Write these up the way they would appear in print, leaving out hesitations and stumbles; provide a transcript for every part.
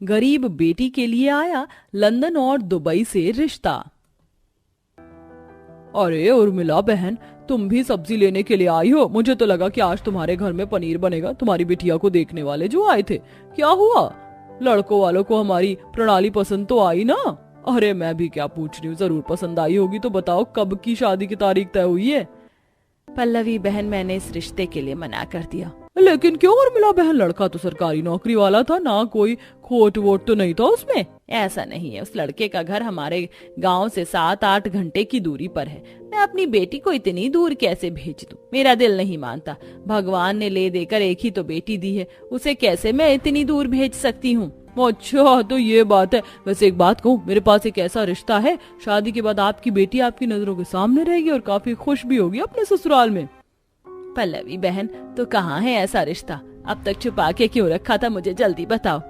गरीब बेटी के लिए आया लंदन और दुबई से रिश्ता। अरे उर्मिला बहन, तुम भी सब्जी लेने के लिए आई हो? मुझे तो लगा कि आज तुम्हारे घर में पनीर बनेगा। तुम्हारी बिटिया को देखने वाले जो आए थे, क्या हुआ? लड़कों वालों को हमारी प्रणाली पसंद तो आई ना? अरे मैं भी क्या पूछ रही हूँ, जरूर पसंद आई होगी। तो बताओ कब की शादी की तारीख तय हुई है? पल्लवी बहन, मैंने इस रिश्ते के लिए मना कर दिया। लेकिन क्यों उर्मिला बहन? लड़का तो सरकारी नौकरी वाला था ना, कोई खोट वोट तो नहीं था उसमें। ऐसा नहीं है, उस लड़के का घर हमारे गांव से 7-8 घंटे की दूरी पर है। मैं अपनी बेटी को इतनी दूर कैसे भेज दूं? मेरा दिल नहीं मानता। भगवान ने ले देकर एक ही तो बेटी दी है, उसे कैसे मैं इतनी दूर भेज सकती हूँ? अच्छा तो ये बात है। वैसे एक बात कहूँ, मेरे पास एक ऐसा रिश्ता है, शादी के बाद आपकी बेटी आपकी नजरों के सामने रहेगी और काफी खुश भी होगी अपने ससुराल में। पल्लवी बहन, तो कहाँ है ऐसा रिश्ता? अब तक छुपा के क्यों रखा था? मुझे जल्दी बताओ।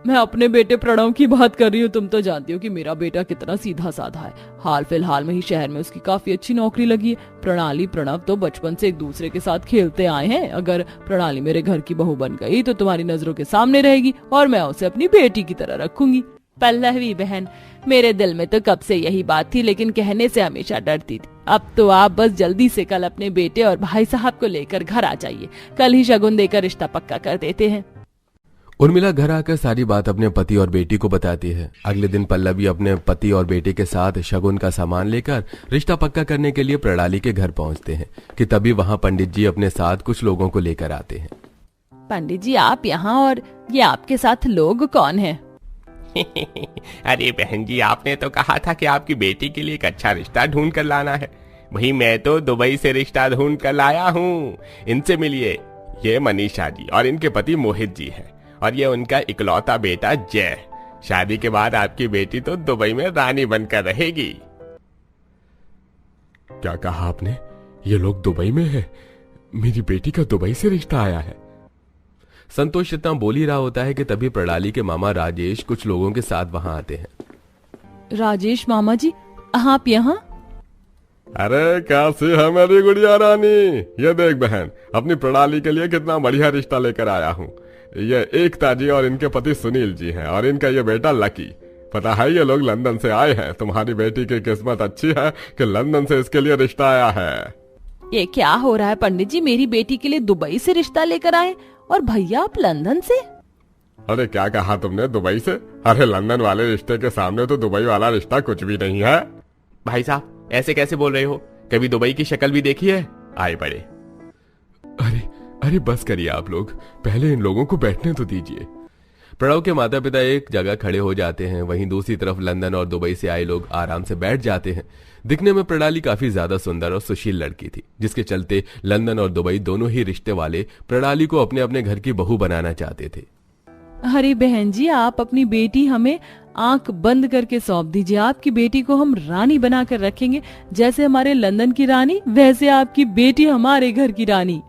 मैं अपने बेटे प्रणव की बात कर रही हूँ। तुम तो जानती हो कि मेरा बेटा कितना सीधा साधा है। हाल फिलहाल में ही शहर में उसकी काफी अच्छी नौकरी लगी है। प्रणाली प्रणव तो बचपन से एक दूसरे के साथ खेलते आए हैं। अगर प्रणाली मेरे घर की बहू बन गई तो तुम्हारी नजरों के सामने रहेगी और मैं उसे अपनी बेटी की तरह रखूंगी। पल्लवी बहन, मेरे दिल में तो कब से यही बात थी, लेकिन कहने से हमेशा डरती थी। अब तो आप बस जल्दी से कल अपने बेटे और भाई साहब को लेकर घर आ जाइए। कल ही शगुन देकर रिश्ता पक्का कर देते हैं। उर्मिला घर आकर सारी बात अपने पति और बेटी को बताती है। अगले दिन पल्लवी अपने पति और बेटे के साथ शगुन का सामान लेकर रिश्ता पक्का करने के लिए प्रणाली के घर पहुंचते हैं कि तभी वहां पंडित जी अपने साथ कुछ लोगों को लेकर आते हैं। पंडित जी, आप यहाँ, और ये आपके साथ लोग कौन है? अरे बहन जी, आपने तो कहा था कि आपकी बेटी के लिए एक अच्छा रिश्ता ढूंढ कर लाना है। वही मैं तो दुबई से रिश्ता ढूंढ कर लाया हूँ। इनसे मिलिए। ये मनीषा जी और इनके पति मोहित जी हैं, और ये उनका इकलौता बेटा जय। शादी के बाद आपकी बेटी तो दुबई में रानी बनकर रहेगी। क्या कहा आपने? ये लोग दुबई में है? मेरी बेटी का दुबई से रिश्ता आया है? संतोष इतना बोल ही रहा होता है कि तभी प्रणाली के मामा राजेश कुछ लोगों के साथ वहां आते हैं। राजेश मामा जी, आप यहाँ? अरे कैसी है मेरी गुड़िया रानी? ये देख बहन, अपनी प्रणाली के लिए कितना बढ़िया रिश्ता लेकर आया हूँ। ये एकता जी और इनके पति सुनील जी हैं, और इनका ये बेटा लकी। पता है ये लोग लंदन से आए हैं। तुम्हारी बेटी की किस्मत अच्छी है कि लंदन से इसके लिए रिश्ता आया है। ये क्या हो रहा है पंडित जी? मेरी बेटी के लिए दुबई से रिश्ता लेकर आए और भैया आप लंदन से? अरे क्या कहा तुमने? दुबई से? अरे लंदन वाले रिश्ते के सामने तो दुबई वाला रिश्ता कुछ भी नहीं है। भाई साहब, ऐसे कैसे बोल रहे हो? कभी दुबई की शक्ल भी देखी है? आए बड़े। अरे अरे बस करिए आप लोग, पहले इन लोगों को बैठने तो दीजिए। प्रणव के माता पिता एक जगह खड़े हो जाते हैं। वहीं दूसरी तरफ लंदन और दुबई से आए लोग आराम से बैठ जाते हैं। दिखने में प्रणाली काफी ज्यादा सुंदर और सुशील लड़की थी, जिसके चलते लंदन और दुबई दोनों ही रिश्ते वाले प्रणाली को अपने अपने घर की बहू बनाना चाहते थे। अरे बहन जी, आप अपनी बेटी हमें आंख बंद करके सौंप दीजिए। आपकी बेटी को हम रानी बनाकर रखेंगे। जैसे हमारे लंदन की रानी, वैसे आपकी बेटी हमारे घर की रानी।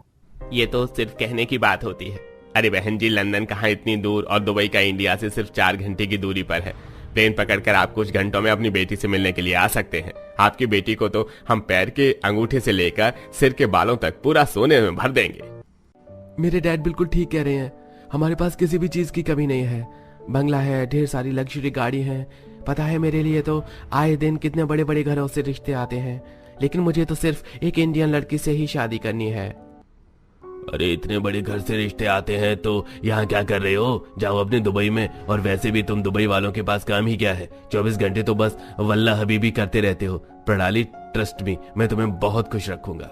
ये तो सिर्फ कहने की बात होती है। अरे बहन जी, लंदन कहाँ इतनी दूर, और दुबई का इंडिया से सिर्फ 4 घंटे की दूरी पर है। प्लेन पकड़कर आप कुछ घंटों में अपनी बेटी से मिलने के लिए आ सकते हैं। आपकी बेटी को तो हम पैर के अंगूठे से लेकर सिर के बालों तक पूरा सोने में भर देंगे। मेरे डैड बिल्कुल ठीक कह रहे हैं। हमारे पास किसी भी चीज की कमी नहीं है। बंगला है, ढेर सारी लग्जरी गाड़ी है। पता है मेरे लिए तो आए दिन कितने बड़े बड़े घरों से रिश्ते आते हैं, लेकिन मुझे तो सिर्फ एक इंडियन लड़की से ही शादी करनी है। अरे इतने बड़े घर से रिश्ते आते हैं तो यहाँ क्या कर रहे हो? जाओ अपने दुबई में। और वैसे भी तुम दुबई वालों के पास काम ही क्या है? 24 घंटे तो बस वल्ला हबीबी करते रहते हो। प्रणाली, ट्रस्ट मी, मैं तुम्हें बहुत खुश रखूंगा।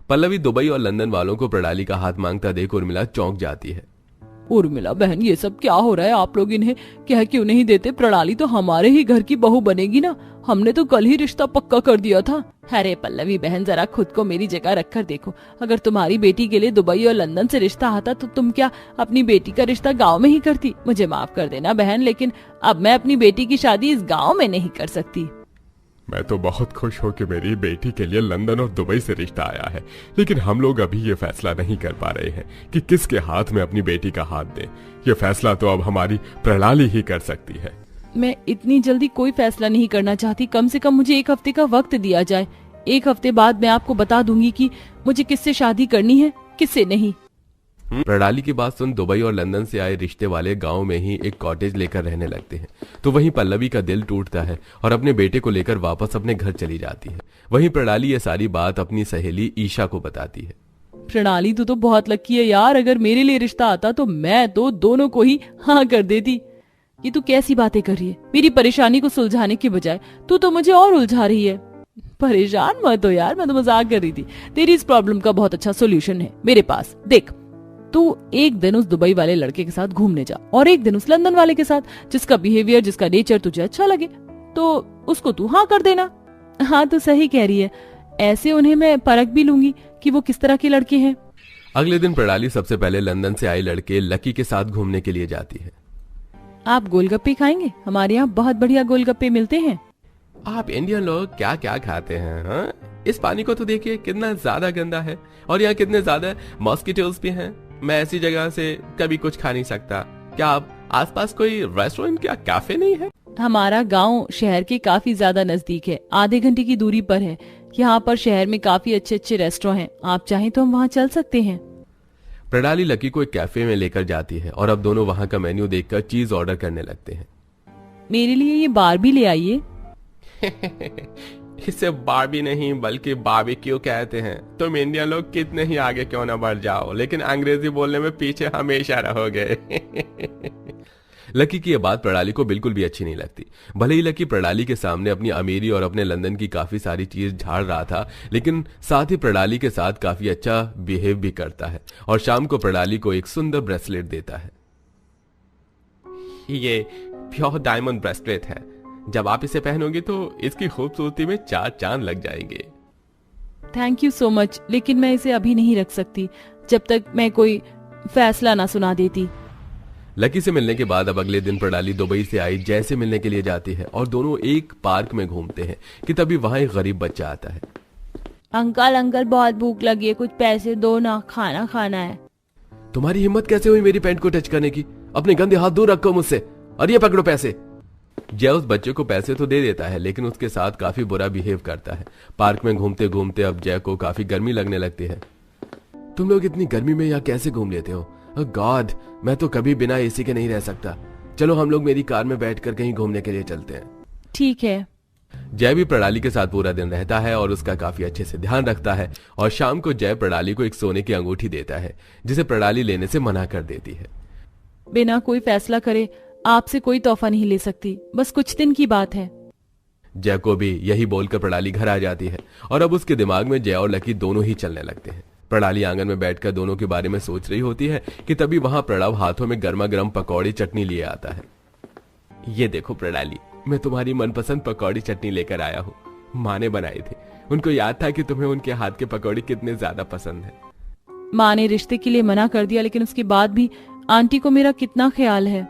पल्लवी दुबई और लंदन वालों को प्रणाली का हाथ मांगता देख उर्मिला चौंक जाती है। उर्मिला बहन, ये सब क्या हो रहा है? आप लोग इन्हें कह क्यों नहीं देते? प्रणाली तो हमारे ही घर की बहू बनेगी ना। हमने तो कल ही रिश्ता पक्का कर दिया था। अरे पल्लवी बहन, जरा खुद को मेरी जगह रखकर देखो। अगर तुम्हारी बेटी के लिए दुबई और लंदन से रिश्ता आता तो तुम क्या अपनी बेटी का रिश्ता गाँव में ही करती? मुझे माफ कर देना बहन, लेकिन अब मैं अपनी बेटी की शादी इस गाँव में नहीं कर सकती। मैं तो बहुत खुश हूँ कि मेरी बेटी के लिए लंदन और दुबई से रिश्ता आया है, लेकिन हम लोग अभी ये फैसला नहीं कर पा रहे हैं कि किसके हाथ में अपनी बेटी का हाथ दें। ये फैसला तो अब हमारी प्रणाली ही कर सकती है। मैं इतनी जल्दी कोई फैसला नहीं करना चाहती। कम से कम मुझे 1 हफ्ते का वक्त दिया जाए। 1 हफ्ते बाद मैं आपको बता दूंगी कि मुझे किससे शादी करनी है, किससे नहीं। प्रणाली की बात सुन दुबई और लंदन से आए रिश्ते वाले गांव में ही एक कॉटेज लेकर रहने लगते हैं। तो वहीं पल्लवी का दिल टूटता है और अपने बेटे को लेकर वापस अपने घर चली जाती है। वहीं प्रणाली ये सारी बात अपनी सहेली ईशा को बताती है। प्रणाली तू तो बहुत लकी है यार, अगर मेरे लिए रिश्ता आता तो मैं तो दोनों को ही हाँ कर देती। ये तू कैसी बातें कर रही है? मेरी परेशानी को सुलझाने के बजाय तू तो मुझे और उलझा रही है। परेशान मत हो यार, मैं तो मजाक कर रही थी। तेरी इस प्रॉब्लम का बहुत अच्छा सोल्यूशन है मेरे पास। देख, तू एक दिन उस दुबई वाले लड़के के साथ घूमने जा और एक दिन उस लंदन वाले के साथ, जिसका बिहेवियर, जिसका नेचर तुझे अच्छा लगे तो उसको तू हाँ कर देना। हाँ तो सही कह रही है, ऐसे उन्हें मैं परख भी लूंगी कि वो किस तरह के लड़के हैं। अगले दिन प्रणाली सबसे पहले लंदन से आए लड़के लकी के साथ घूमने के लिए जाती है। आप गोलगप्पे खाएंगे? हमारे यहाँ बहुत बढ़िया गोलगप्पे मिलते हैं। आप इंडियन लोग क्या क्या खाते हैं? हाँ, इस पानी को तो देखिए कितना ज्यादा गंदा है और यहाँ कितने ज्यादा मॉस्किटोज भी हैं। मैं ऐसी जगह से कभी कुछ खा नहीं सकता। क्या आप आसपास कोई रेस्टोरेंट या कैफे नहीं है? हमारा गांव शहर के काफी ज्यादा नजदीक है, आधे घंटे की दूरी पर है। यहाँ पर शहर में काफी अच्छे अच्छे रेस्टोरेंट हैं, आप चाहें तो हम वहाँ चल सकते हैं। प्रणाली लकी को एक कैफे में लेकर जाती है और अब दोनों वहाँ का मेन्यू देखकर चीज ऑर्डर करने लगते हैं। मेरे लिए ये बार भी ले आइए। इसे बारबी नहीं बल्कि बारबेक्यू कहते हैं। तुम इंडियन लोग कितने ही आगे क्यों ना बढ़ जाओ, लेकिन अंग्रेजी बोलने में पीछे हमेशा रहोगे। लकी की यह बात प्रणाली को बिल्कुल भी अच्छी नहीं लगती। भले ही लकी प्रणाली के सामने अपनी अमीरी और अपने लंदन की काफी सारी चीज झाड़ रहा था, लेकिन साथ ही प्रणाली के साथ काफी अच्छा बिहेव भी करता है और शाम को प्रणाली को एक सुंदर ब्रेसलेट देता है। ये प्योर डायमंड ब्रेसलेट है, जब आप इसे पहनोगी तो इसकी खूबसूरती में 4 चांद लग जाएंगे। थैंक यू सो मच, लेकिन मैं इसे अभी नहीं रख सकती जब तक मैं कोई फैसला ना सुना देती। लकी से मिलने के बाद अब अगले दिन प्रणाली दुबई से आई जय से मिलने के लिए जाती है और दोनों एक पार्क में घूमते हैं कि तभी वहां एक गरीब बच्चा आता है। अंकल अंकल बहुत भूख लगी है, कुछ पैसे दो ना, खाना खाना है। तुम्हारी हिम्मत कैसे हुई मेरी पैंट को टच करने की? अपने गंदे हाथ दूर रखो मुझसे और ये पकड़ो पैसे। जय उस बच्चे को पैसे तो दे देता है, लेकिन उसके साथ काफी बुरा बिहेव करता है। पार्क में घूमते घूमते अब जय को काफी गर्मी लगने लगती है। तुम लोग इतनी गर्मी में यहाँ कैसे घूम लेते हो? गॉड, मैं तो कभी बिना एसी के नहीं रह सकता। चलो हम लोग मेरी कार में बैठकर कहीं घूमने के लिए चलते हैं। ठीक है। जय भी प्रणाली के साथ पूरा दिन रहता है और उसका काफी अच्छे से ध्यान रखता है और शाम को जय प्रणाली को एक सोने की अंगूठी देता है, जिसे प्रणाली लेने से मना कर देती है। बिना कोई फैसला करे आपसे कोई तोहफा नहीं ले सकती, बस कुछ दिन की बात है। जय को भी यही बोलकर प्रणाली घर आ जाती है और अब उसके दिमाग में जय और लकी दोनों ही चलने लगते हैं। प्रणाली आंगन में बैठकर दोनों के बारे में सोच रही होती है कि तभी वहां प्रणव हाथों में गर्मा गर्म पकौड़ी चटनी लिए आता है। ये देखो प्रणाली, मैं तुम्हारी मनपसंद पकौड़ी चटनी लेकर आया हूँ। माँ ने बनाए थे, उनको याद था कि तुम्हें उनके हाथ के पकौड़ी कितने ज्यादा पसंद है। माँ ने रिश्ते के लिए मना कर दिया, लेकिन उसके बाद भी आंटी को मेरा कितना ख्याल है।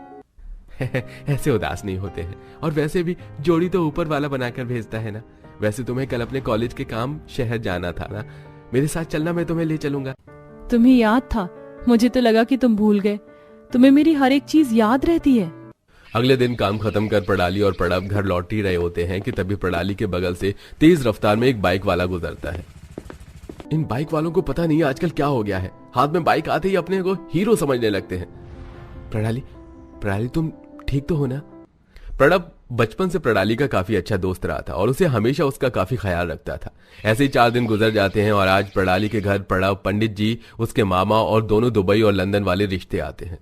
ऐसे उदास नहीं होते हैं, और वैसे भी जोड़ी तो ऊपर वाला बनाकर भेजता है ना। वैसे तुम्हें कल अपने कॉलेज के काम शहर जाना था ना, मेरे साथ चलना, मैं तुम्हें ले चलूंगा। तुम्हें याद था? मुझे तो लगा कि तुम भूल गए। तुम्हें मेरी हर एक चीज याद रहती है। अगले दिन काम खत्म कर प्रणाली और प्रणव घर लौट ही रहे होते हैं कि तभी प्रणाली के बगल से तेज रफ्तार में एक बाइक वाला गुजरता है। इन बाइक वालों को पता नहीं आजकल क्या हो गया है, हाथ में बाइक आते ही अपने को हीरो समझने लगते हैं। प्रणाली तुम ठीक तो हो ना? प्रणव बचपन से प्रणाली का काफी अच्छा दोस्त रहा था और उसे हमेशा उसका काफी ख्याल रखता था। ऐसे ही 4 दिन गुजर जाते हैं और आज प्रणाली के घर प्रणव, पंडित जी, उसके मामा और दोनों दुबई और लंदन वाले रिश्ते आते हैं।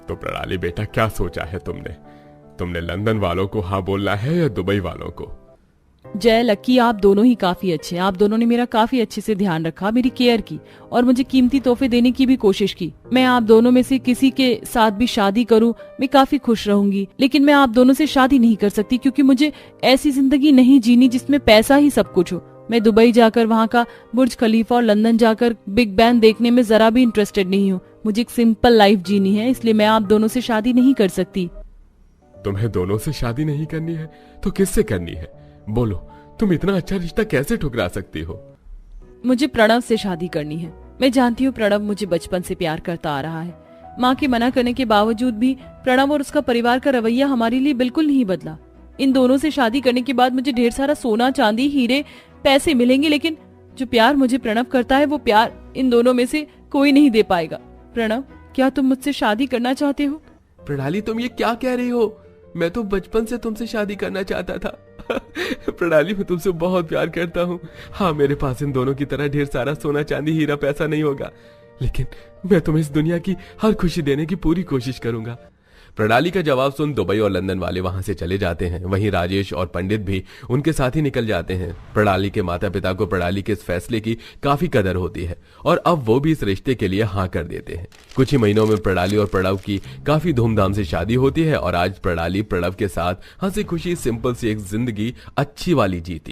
तो प्रणाली बेटा, क्या सोचा है तुमने लंदन वालों को हाँ बोलना है या दुबई वालों को? जय, लकी, आप दोनों ही काफी अच्छे हैं। आप दोनों ने मेरा काफी अच्छे से ध्यान रखा, मेरी केयर की और मुझे कीमती तोहफे देने की भी कोशिश की। मैं आप दोनों में से किसी के साथ भी शादी करूं, मैं काफी खुश रहूंगी, लेकिन मैं आप दोनों से शादी नहीं कर सकती क्योंकि मुझे ऐसी जिंदगी नहीं जीनी जिसमें पैसा ही सब कुछ हो। मैं दुबई जाकर वहाँ का बुर्ज खलीफा और लंदन जाकर बिग बैन देखने में जरा भी इंटरेस्टेड नहीं हूँ। मुझे एक सिंपल लाइफ जीनी है, इसलिए मैं आप दोनों से शादी नहीं कर सकती। तुम्हें दोनों से शादी नहीं करनी है तो किससे करनी है? बोलो, तुम इतना अच्छा रिश्ता कैसे ठुकरा सकती हो? मुझे प्रणव से शादी करनी है। मैं जानती हूँ प्रणव मुझे बचपन से प्यार करता आ रहा है। माँ के मना करने के बावजूद भी प्रणव और उसका परिवार का रवैया हमारे लिए बिल्कुल नहीं बदला। इन दोनों से शादी करने के बाद मुझे ढेर सारा सोना, चांदी, हीरे, पैसे मिलेंगे, लेकिन जो प्यार मुझे प्रणव करता है वो प्यार इन दोनों में से कोई नहीं दे पाएगा। प्रणव, क्या तुम मुझसे शादी करना चाहते हो? प्रणाली, तुम ये क्या कह रही हो? मैं तो बचपन से तुमसे शादी करना चाहता था। प्रणाली, मैं तुमसे बहुत प्यार करता हूँ। हाँ, मेरे पास इन दोनों की तरह ढेर सारा सोना चांदी हीरा पैसा नहीं होगा, लेकिन मैं तुम्हें इस दुनिया की हर खुशी देने की पूरी कोशिश करूंगा। प्रणाली का जवाब सुन दुबई और लंदन वाले वहां से चले जाते हैं। वहीं राजेश और पंडित भी उनके साथ ही निकल जाते हैं। प्रणाली के माता पिता को प्रणाली के इस फैसले की काफी कदर होती है और अब वो भी इस रिश्ते के लिए हाँ कर देते हैं। कुछ ही महीनों में प्रणाली और प्रणव की काफी धूमधाम से शादी होती है और आज प्रणाली प्रणव के साथ हंसी खुशी सिंपल सी एक जिंदगी अच्छी वाली जीती।